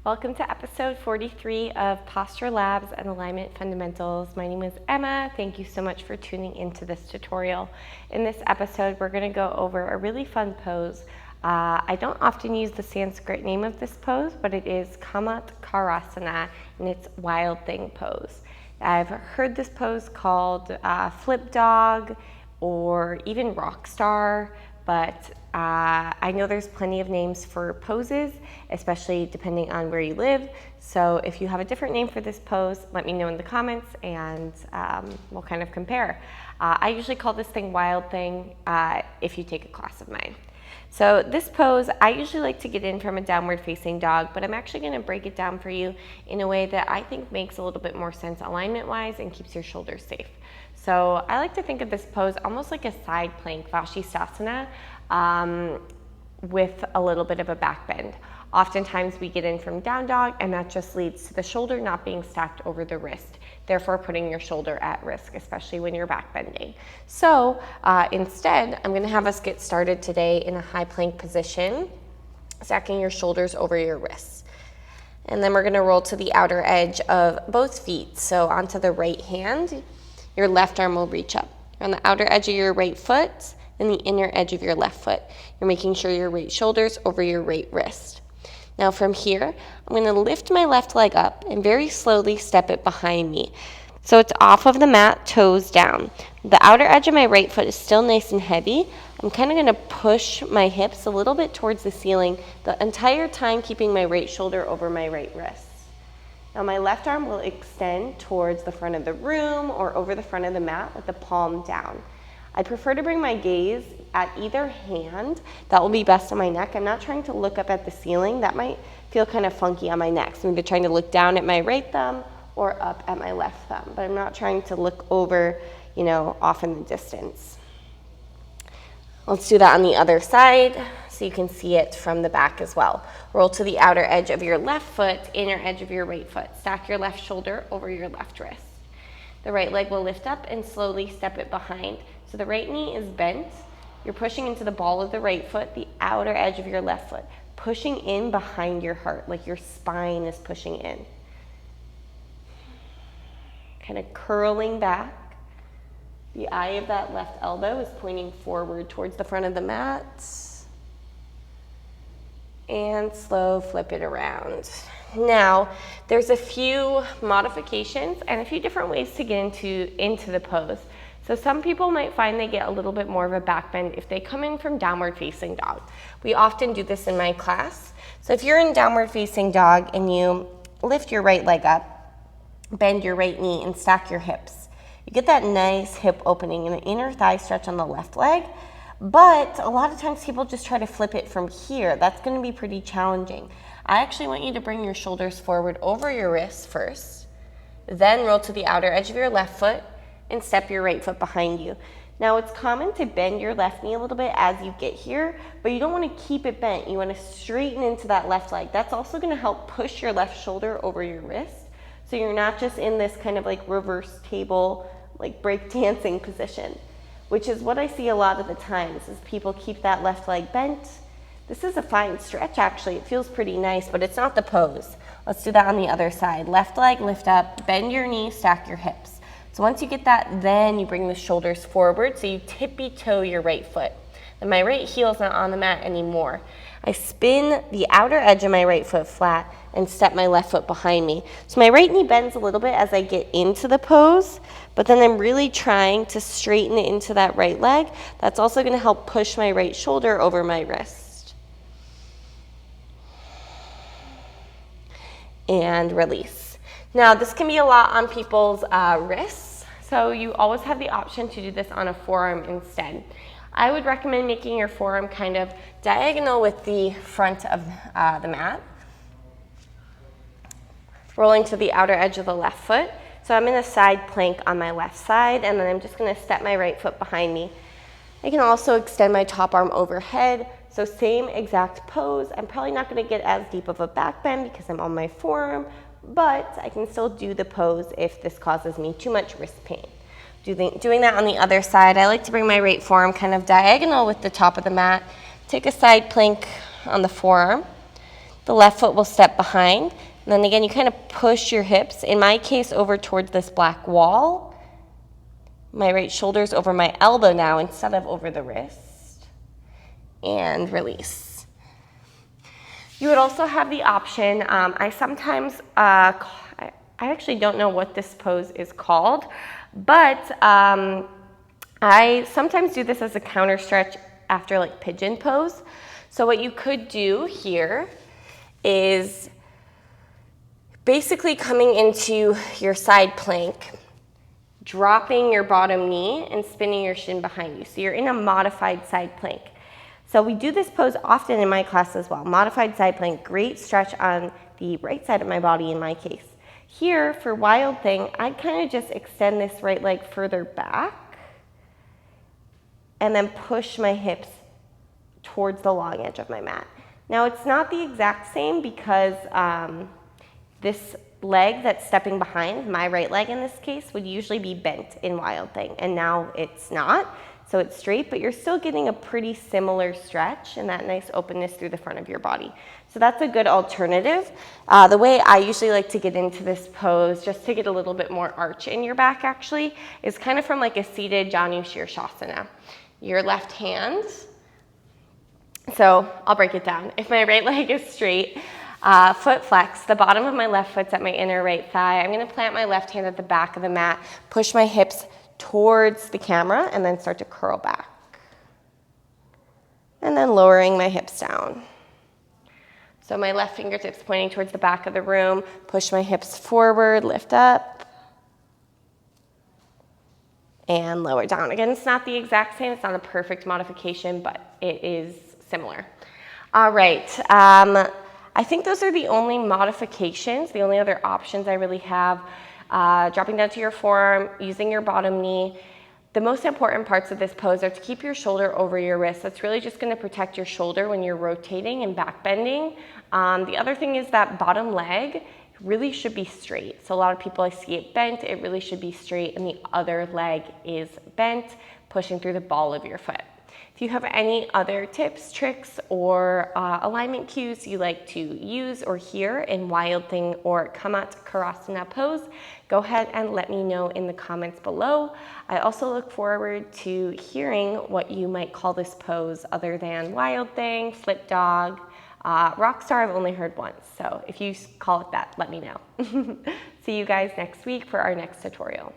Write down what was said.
Welcome to episode 43 of Posture Labs and Alignment Fundamentals. My name is Emma. Thank you so much for tuning into this tutorial. In this episode, we're going to go over a really fun pose. I don't often use the Sanskrit name of this pose, but it is Camatkarasana, and it's wild thing pose. I've heard this pose called flip dog or even rock star, but I know there's plenty of names for poses, especially depending on where you live. So if you have a different name for this pose, let me know in the comments and we'll kind of compare. I usually call this thing wild thing if you take a class of mine. So this pose, I usually like to get in from a downward facing dog, but I'm actually going to break it down for you in a way that I think makes a little bit more sense alignment wise and keeps your shoulders safe. So I like to think of this pose almost like a side plank, Vashisthasana, with a little bit of a back bend. Oftentimes we get in from down dog and that just leads to the shoulder not being stacked over the wrist, therefore putting your shoulder at risk, especially when you're back bending. So instead, I'm gonna have us get started today in a high plank position, stacking your shoulders over your wrists. And then we're gonna roll to the outer edge of both feet. So onto the right hand, your left arm will reach up. On the outer edge of your right foot and the inner edge of your left foot. You're making sure your right shoulder's over your right wrist. Now from here, I'm gonna lift my left leg up and very slowly step it behind me. So it's off of the mat, toes down. The outer edge of my right foot is still nice and heavy. I'm kind of gonna push my hips a little bit towards the ceiling the entire time, keeping my right shoulder over my right wrist. Now my left arm will extend towards the front of the room or over the front of the mat with the palm down. I prefer to bring my gaze at either hand. That will be best on my neck. I'm not trying to look up at the ceiling. That might feel kind of funky on my neck. So I'm either trying to look down at my right thumb or up at my left thumb. But I'm not trying to look over, off in the distance. Let's do that on the other side so you can see it from the back as well. Roll to the outer edge of your left foot, inner edge of your right foot. Stack your left shoulder over your left wrist. The right leg will lift up and slowly step it behind. So the right knee is bent. You're pushing into the ball of the right foot, the outer edge of your left foot, pushing in behind your heart, like your spine is pushing in. Kind of curling back. The eye of that left elbow is pointing forward towards the front of the mat. And slow flip it around. Now, there's a few modifications and a few different ways to get into the pose. So some people might find they get a little bit more of a back bend if they come in from downward facing dog. We often do this in my class. So if you're in downward facing dog and you lift your right leg up, bend your right knee and stack your hips, you get that nice hip opening and an inner thigh stretch on the left leg. But a lot of times people just try to flip it from here. That's going to be pretty challenging. I actually want you to bring your shoulders forward over your wrists first, then roll to the outer edge of your left foot and step your right foot behind you. Now it's common to bend your left knee a little bit as you get here, but you don't want to keep it bent. You want to straighten into that left leg. That's also going to help push your left shoulder over your wrist. So you're not just in this kind of like reverse table, like break dancing position, which is what I see a lot of the times is people keep that left leg bent. This is a fine stretch actually. It feels pretty nice, but it's not the pose. Let's do that on the other side. Left leg, lift up, bend your knee, stack your hips. So once you get that, then you bring the shoulders forward. So you tippy toe your right foot. And my right heel is not on the mat anymore. I spin the outer edge of my right foot flat and step my left foot behind me. So my right knee bends a little bit as I get into the pose, but then I'm really trying to straighten it into that right leg. That's also going to help push my right shoulder over my wrist. And release. Now this can be a lot on people's wrists, so you always have the option to do this on a forearm instead. I would recommend making your forearm kind of diagonal with the front of the mat. Rolling to the outer edge of the left foot. So I'm in a side plank on my left side, and then I'm just going to step my right foot behind me. I can also extend my top arm overhead. So same exact pose. I'm probably not going to get as deep of a back bend because I'm on my forearm, but I can still do the pose if this causes me too much wrist pain. Doing that on the other side, I like to bring my right forearm kind of diagonal with the top of the mat. Take a side plank on the forearm. The left foot will step behind. And then again, you kind of push your hips, in my case, over towards this black wall. My right shoulder's over my elbow now instead of over the wrist. And release. You would also have the option, I sometimes, I actually don't know what this pose is called, but I sometimes do this as a counter stretch after like pigeon pose. So what you could do here is basically coming into your side plank, dropping your bottom knee and spinning your shin behind you. So you're in a modified side plank. So we do this pose often in my class as well. Modified side plank, great stretch on the right side of my body in my case. Here for Wild Thing, I kind of just extend this right leg further back and then push my hips towards the long edge of my mat. Now it's not the exact same because this leg that's stepping behind, my right leg in this case, would usually be bent in Wild Thing, and now it's not. So it's straight, but you're still getting a pretty similar stretch and that nice openness through the front of your body. So that's a good alternative. The way I usually like to get into this pose, just to get a little bit more arch in your back actually, is kind of from like a seated Janu Shirshasana. Your left hand, so I'll break it down. If my right leg is straight, foot flex, the bottom of my left foot's at my inner right thigh. I'm gonna plant my left hand at the back of the mat, push my hips towards the camera, and then start to curl back. And then lowering my hips down. So my left fingertips pointing towards the back of the room, push my hips forward, lift up, and lower down. Again, it's not the exact same, it's not a perfect modification, but it is similar. All right, I think those are the only modifications, the only other options I really have. Dropping down to your forearm, using your bottom knee. The most important parts of this pose are to keep your shoulder over your wrist. That's really just going to protect your shoulder when you're rotating and back bending. The other thing is that bottom leg really should be straight. So a lot of people, I see it bent, it really should be straight, and the other leg is bent, pushing through the ball of your foot. If you have any other tips, tricks, or alignment cues you like to use or hear in Wild Thing or Camatkarasana pose, go ahead and let me know in the comments below. I also look forward to hearing what you might call this pose other than Wild Thing, Flip Dog, Rockstar I've only heard once, so if you call it that, let me know. See you guys next week for our next tutorial.